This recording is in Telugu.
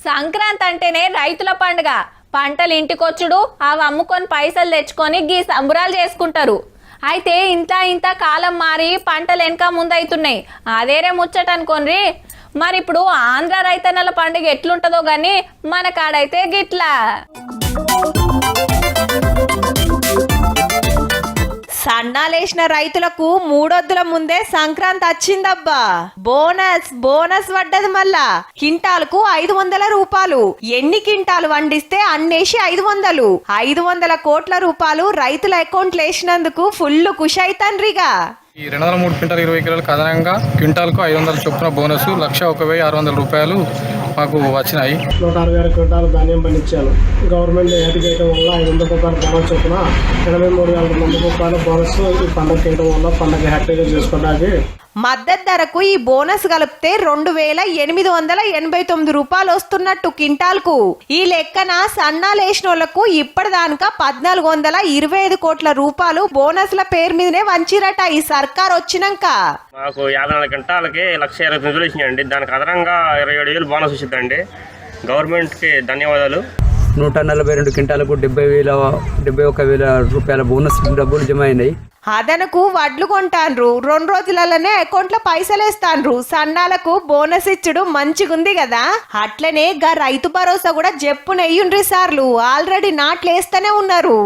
సంక్రాంతి అంటేనే రైతుల పండుగ. పంటలు ఇంటికొచ్చుడు, అవి అమ్ముకొని పైసలు తెచ్చుకొని గీ సంబరాలు చేసుకుంటారు. అయితే ఇంత కాలం మారి పంటలు వెనక ముందవుతున్నాయి. అదేరే ముచ్చట అనుకోండి. మరి ఇప్పుడు ఆంధ్ర రైతన్నల పండుగ ఎట్లుంటుందో గానీ మన కాడైతే గిట్లా. సన్నాలేసిన రైతులకు మూడొద్దుల ముందే సంక్రాంతి వచ్చిందబ్బా. బోనస్ పడ్డది. మళ్ళా కింటాలకు 500 రూపాయలు. ఎన్ని కింటాలు వండిస్తే అన్నేసి 500. 500 కోట్ల రూపాయలు రైతుల అకౌంట్లు వేసినందుకు ఫుల్ ఖుషి అయితండ్రిగా. ఈ 203 క్వింటాల్ 20 కిలోలకు అదనంగా క్వింటాల్కు 500 చొప్పున బోనస్ 1,01,600 రూపాయలు మాకు వచ్చినాయి. 166 క్వింటాలు ధాన్యం పండించాను. గవర్నమెంట్ ఏటి చేయడం వల్ల 500 రూపాయలు బోనస్ చొప్పున 83,200 రూపాయలు బోనస్ ఈ పండుగ చేయడం వల్ల పండుగ హ్యాపీగా చేసుకోవడానికి. మద్దతు ధరకు ఈ బోనస్ కలిపితే 2,889 రూపాయలు వస్తున్నట్టు కింటాల్కు. ఈ లెక్కన సన్నాలేసినోళ్లకు ఇప్పటిదాకా 1,425 కోట్ల రూపాయలు బోనస్ల పేరు మీదనే వంచిరట ఈ సర్కార్ వచ్చినాక. మాకు 54 క్వింటాలకి 1,20,000 వచ్చినాయండి. దానికి అదనంగా 27,000 బోనస్ వచ్చిందండి. గవర్నమెంట్కి ధన్యవాదాలు. 142 క్వింటాలకు 71,000 రూపాయల బోనస్ డబ్బులు జమ అయినాయి. అదనకు వడ్లు కొంటాన్రు. 2 రోజులలోనే అకౌంట్లో పైసలు వేస్తాన్రు. సన్నాలకు బోనస్ ఇచ్చుడు మంచిగుంది కదా. అట్లనే గా రైతు భరోసా కూడా జప్పు నెయ్యుండ్రి సార్లు ఆల్రెడీ నాట్లేస్తూనే ఉన్నారు.